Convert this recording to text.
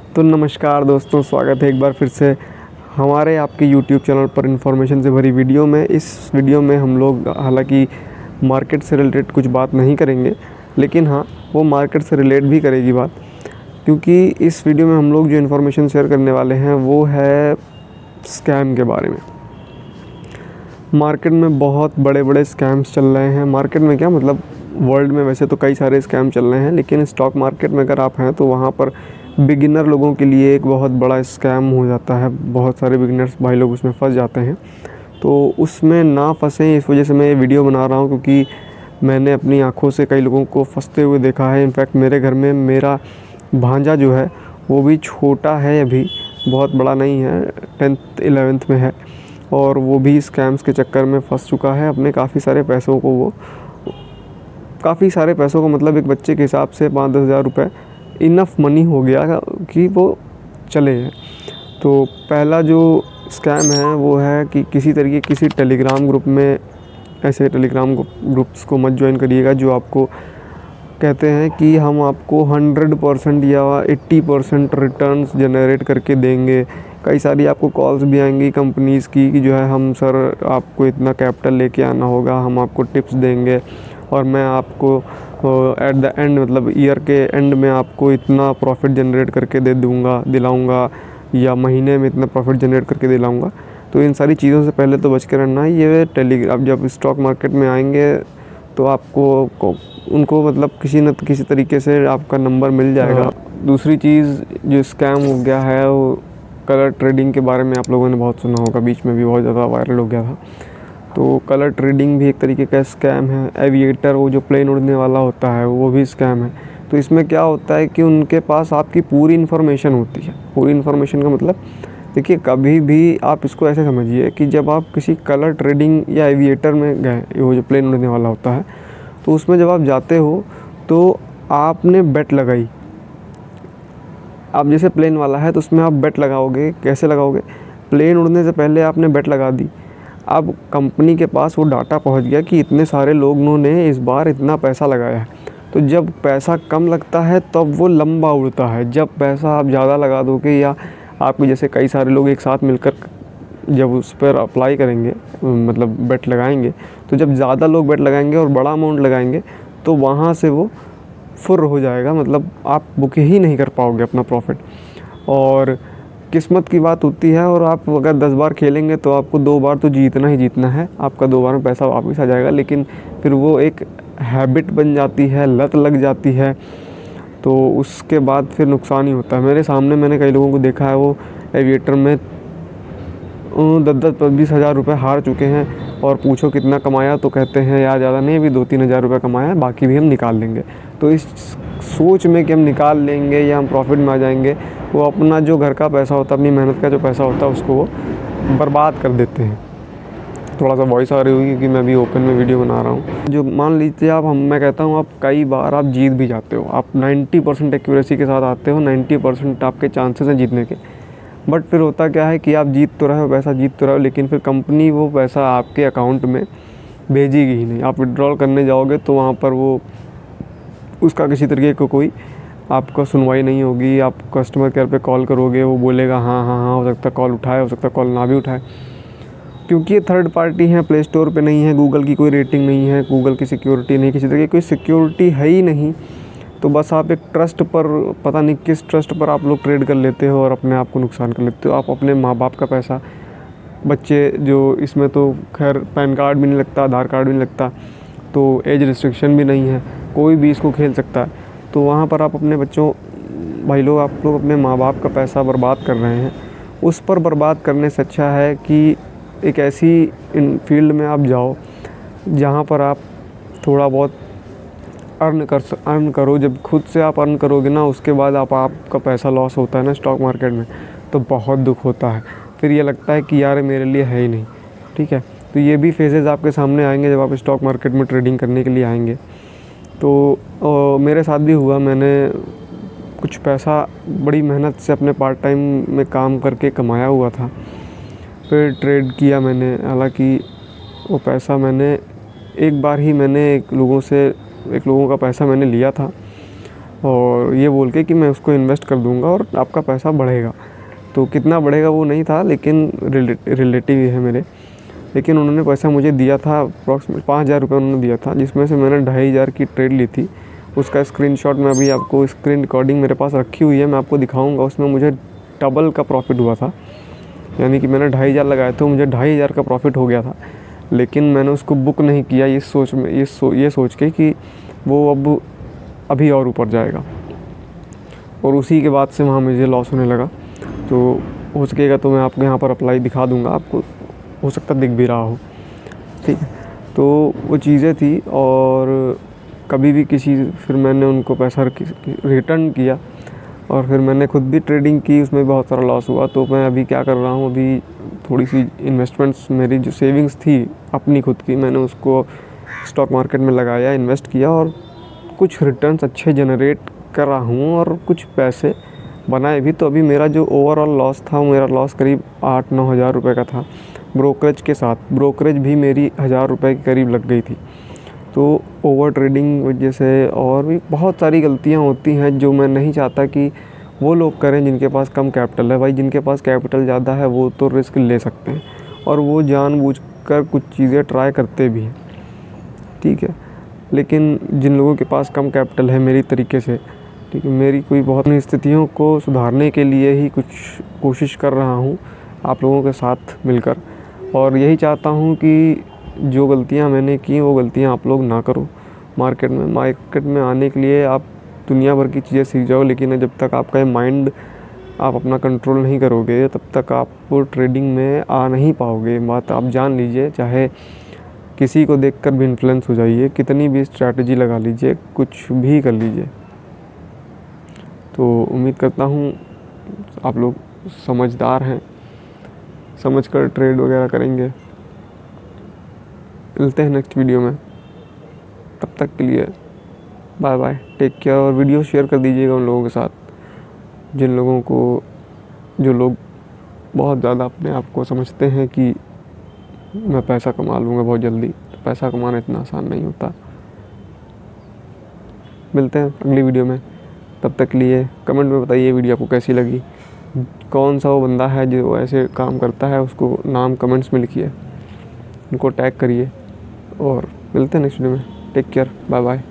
तो नमस्कार दोस्तों, स्वागत है एक बार फिर से हमारे आपके YouTube चैनल पर इन्फॉर्मेशन से भरी वीडियो में। इस वीडियो में हम लोग हालांकि मार्केट से रिलेटेड कुछ बात नहीं करेंगे, लेकिन हाँ वो मार्केट से रिलेट भी करेगी बात, क्योंकि इस वीडियो में हम लोग जो इन्फॉर्मेशन शेयर करने वाले हैं वो है स्कैम के बारे में। मार्केट में बहुत बड़े बड़े स्कैम्स चल रहे हैं। मार्केट में क्या मतलब, वर्ल्ड में वैसे तो कई सारे स्कैम चल रहे हैं, लेकिन स्टॉक मार्केट में अगर आप हैं तो वहाँ पर बिगिनर लोगों के लिए एक बहुत बड़ा स्कैम हो जाता है। बहुत सारे बिगिनर्स भाई लोग उसमें फंस जाते हैं, तो उसमें ना फंसें इस वजह से मैं ये वीडियो बना रहा हूँ, क्योंकि मैंने अपनी आँखों से कई लोगों को फंसते हुए देखा है। इनफैक्ट मेरे घर में मेरा भांजा जो है वो भी छोटा है, अभी बहुत बड़ा नहीं है, 10th 11th में है, और वो भी स्कैम्स के चक्कर में फंस चुका है। अपने काफ़ी सारे पैसों को मतलब एक बच्चे के हिसाब से 5-10 हज़ार रुपये इनफ मनी हो गया कि वो चले हैं। तो पहला जो स्कैम है वो है कि किसी तरीके किसी टेलीग्राम ग्रुप में, ऐसे टेलीग्राम ग्रुप्स को मत ज्वाइन करिएगा जो आपको कहते हैं कि हम आपको 100% या 80% रिटर्न्स जनरेट करके देंगे। कई सारी आपको कॉल्स भी आएंगी कंपनीज़ की कि जो है हम सर आपको इतना कैपिटल लेके आना होगा, हम आपको टिप्स देंगे और मैं आपको एट द एंड मतलब ईयर के एंड में आपको इतना प्रॉफिट जनरेट करके दिलाऊंगा, या महीने में इतना प्रॉफिट जनरेट करके दिलाऊंगा। तो इन सारी चीज़ों से पहले तो बच के रहना है। ये आप जब स्टॉक मार्केट में आएंगे तो आपको उनको मतलब किसी न किसी तरीके से आपका नंबर मिल जाएगा। दूसरी चीज़ जो स्कैम हो गया है वो कलर ट्रेडिंग के बारे में आप लोगों ने बहुत सुना होगा, बीच में भी बहुत ज़्यादा वायरल हो गया था। तो कलर ट्रेडिंग भी एक तरीके का स्कैम है। एविएटर, वो जो प्लेन उड़ने वाला होता है, वो भी स्कैम है। तो इसमें क्या होता है कि उनके पास आपकी पूरी इन्फॉर्मेशन होती है। पूरी इन्फॉर्मेशन का मतलब देखिए, कभी भी आप इसको ऐसे समझिए कि जब आप किसी कलर ट्रेडिंग या एविएटर में गए, वो जो प्लेन उड़ने वाला होता है, तो उसमें जब आप जाते हो तो आपने बेट लगाई। आप जैसे प्लेन वाला है तो उसमें आप बेट लगाओगे। कैसे लगाओगे? प्लेन उड़ने से पहले आपने बेट लगा दी। अब कंपनी के पास वो डाटा पहुंच गया कि इतने सारे लोगों ने इस बार इतना पैसा लगाया है। तो जब पैसा कम लगता है तब वो लंबा उड़ता है। जब पैसा आप ज़्यादा लगा दोगे, या आपके जैसे कई सारे लोग एक साथ मिलकर जब उस पर अप्लाई करेंगे, मतलब बेट लगाएंगे, तो जब ज़्यादा लोग बेट लगाएंगे और बड़ा अमाउंट लगाएंगे तो वहाँ से वो फुर हो जाएगा, मतलब आप बुक ही नहीं कर पाओगे अपना प्रॉफिट। और किस्मत की बात होती है, और आप अगर 10 बार खेलेंगे तो आपको 2 बार तो जीतना ही जीतना है। आपका 2 बार में पैसा वापस आ जाएगा, लेकिन फिर वो एक हैबिट बन जाती है, लत लग जाती है, तो उसके बाद फिर नुकसान ही होता है। मेरे सामने मैंने कई लोगों को देखा है, वो एविएटर में 10-20 हज़ार रुपये हार चुके हैं, और पूछो कितना कमाया तो कहते हैं यार ज़्यादा नहीं, अभी 2-3 हज़ार रुपये कमाया है, बाकी भी हम निकाल लेंगे। तो इस सोच में कि हम निकाल लेंगे या हम प्रॉफिट में आ जाएंगे, वो अपना जो घर का पैसा होता है, अपनी मेहनत का जो पैसा होता है, उसको वो बर्बाद कर देते हैं। थोड़ा सा वॉइस आ रही होगी क्योंकि मैं भी ओपन में वीडियो बना रहा हूँ। जो मान लीजिए मैं कहता हूँ आप कई बार आप जीत भी जाते हो, आप 90% एक्यूरेसी के साथ आते हो, 90% आपके चांसेस हैं जीतने के। बट फिर होता क्या है कि आप जीत तो रहे हो, पैसा जीत तो रहे हो, लेकिन फिर कंपनी वो पैसा आपके अकाउंट में भेजेगी ही नहीं। आप विड्रॉल करने जाओगे तो वहाँ पर वो उसका किसी तरीके का कोई आपका सुनवाई नहीं होगी। आप कस्टमर केयर पे कॉल करोगे, वो बोलेगा हाँ हाँ हाँ, हो सकता है कॉल उठाए, हो सकता है कॉल ना भी उठाए, क्योंकि ये थर्ड पार्टी है, प्ले स्टोर पे नहीं है, गूगल की कोई रेटिंग नहीं है, गूगल की सिक्योरिटी नहीं, किसी तरह की कोई सिक्योरिटी है ही नहीं। तो बस आप एक ट्रस्ट पर, पता नहीं किस ट्रस्ट पर आप लोग ट्रेड कर लेते हो और अपने आप को नुकसान कर लेते हो। आप अपने माँ बाप का पैसा, बच्चे जो इसमें तो खैर पैन कार्ड भी नहीं लगता, आधार कार्ड भी नहीं लगता, तो एज रिस्ट्रिक्शन भी नहीं है, कोई भी इसको खेल सकता है। तो वहाँ पर आप अपने बच्चों, भाई लोग, आप लोग अपने माँ बाप का पैसा बर्बाद कर रहे हैं। उस पर बर्बाद करने से अच्छा है कि एक ऐसी फील्ड में आप जाओ जहाँ पर आप थोड़ा बहुत अर्न करो। जब खुद से आप अर्न करोगे ना, उसके बाद आपका पैसा लॉस होता है ना स्टॉक मार्केट में, तो बहुत दुख होता है। फिर ये लगता है कि यार मेरे लिए है ही नहीं। ठीक है, तो ये भी फेजेस आपके सामने आएंगे जब आप स्टॉक मार्केट में ट्रेडिंग करने के लिए आएंगे। तो मेरे साथ भी हुआ। मैंने कुछ पैसा बड़ी मेहनत से अपने पार्ट टाइम में काम करके कमाया हुआ था, फिर ट्रेड किया मैंने। हालांकि वो पैसा मैंने एक बार ही एक लोगों का पैसा मैंने लिया था, और ये बोल के कि मैं उसको इन्वेस्ट कर दूँगा और आपका पैसा बढ़ेगा। तो कितना बढ़ेगा वो नहीं था, लेकिन रिलेटिव ही है मेरे। लेकिन उन्होंने पैसा मुझे दिया था, अप्रॉक्सीमेट 5,000 रुपये उन्होंने दिया था, जिसमें से मैंने 2,500 की ट्रेड ली थी। उसका स्क्रीनशॉट मैं अभी आपको, स्क्रीन रिकॉर्डिंग मेरे पास रखी हुई है, मैं आपको दिखाऊंगा। उसमें मुझे डबल का प्रॉफिट हुआ था, यानी कि मैंने 2,500 लगाए थे, मुझे 2,500 का प्रॉफिट हो गया था। लेकिन मैंने उसको बुक नहीं किया ये सोच के कि वो अब अभी और ऊपर जाएगा, और उसी के बाद से वहाँ मुझे लॉस होने लगा। तो हो सकेगा तो मैं आपको यहाँ पर अप्लाई दिखा दूँगा, आपको हो सकता दिख भी रहा हो, ठीक है। तो वो चीज़ें थी, और कभी भी फिर मैंने उनको पैसा रिटर्न किया, और फिर मैंने खुद भी ट्रेडिंग की, उसमें बहुत सारा लॉस हुआ। तो मैं अभी क्या कर रहा हूँ, अभी थोड़ी सी इन्वेस्टमेंट्स, मेरी जो सेविंग्स थी अपनी खुद की, मैंने उसको स्टॉक मार्केट में लगाया, इन्वेस्ट किया, और कुछ रिटर्न्स अच्छे जनरेट कर रहा हूँ और कुछ पैसे बनाए भी। तो अभी मेरा जो ओवरऑल लॉस था, मेरा लॉस करीब 8-9 हज़ार रुपये का था ब्रोकरेज के साथ। ब्रोकरेज भी मेरी 1,000 रुपये के करीब लग गई थी। तो ओवर ट्रेडिंग वजह से और भी बहुत सारी गलतियाँ होती हैं, जो मैं नहीं चाहता कि वो लोग करें जिनके पास कम कैपिटल है। भाई जिनके पास कैपिटल ज़्यादा है वो तो रिस्क ले सकते हैं, और वो जानबूझकर कुछ चीज़ें ट्राई करते भी हैं, ठीक है। लेकिन जिन लोगों के पास कम कैपिटल है, मेरी तरीके से, ठीक है, मेरी कोई बहुत स्थितियों को सुधारने के लिए ही कुछ कोशिश कर रहा हूँ आप लोगों के साथ मिलकर, और यही चाहता हूँ कि जो गलतियाँ मैंने की वो गलतियाँ आप लोग ना करो। मार्केट में आने के लिए आप दुनिया भर की चीज़ें सीख जाओ, लेकिन जब तक आपका माइंड आप अपना कंट्रोल नहीं करोगे, तब तक आप ट्रेडिंग में आ नहीं पाओगे। बात आप जान लीजिए, चाहे किसी को देखकर भी इन्फ्लुएंस हो जाइए, कितनी भी स्ट्रैटेजी लगा लीजिए, कुछ भी कर लीजिए। तो उम्मीद करता हूँ आप लोग समझदार हैं, समझकर ट्रेड वगैरह करेंगे। मिलते हैं नेक्स्ट वीडियो में, तब तक के लिए बाय बाय, टेक केयर। और वीडियो शेयर कर दीजिएगा उन लोगों के साथ जो लोग बहुत ज़्यादा अपने आप को समझते हैं कि मैं पैसा कमा लूँगा बहुत जल्दी। तो पैसा कमाना इतना आसान नहीं होता। मिलते हैं अगली वीडियो में, तब तक के लिए कमेंट में बताइए वीडियो आपको कैसी लगी, कौन सा वो बंदा है जो ऐसे काम करता है, उसको नाम कमेंट्स में लिखिए, उनको टैग करिए, और मिलते हैं नेक्स्ट वीडियो में। Take care, bye bye.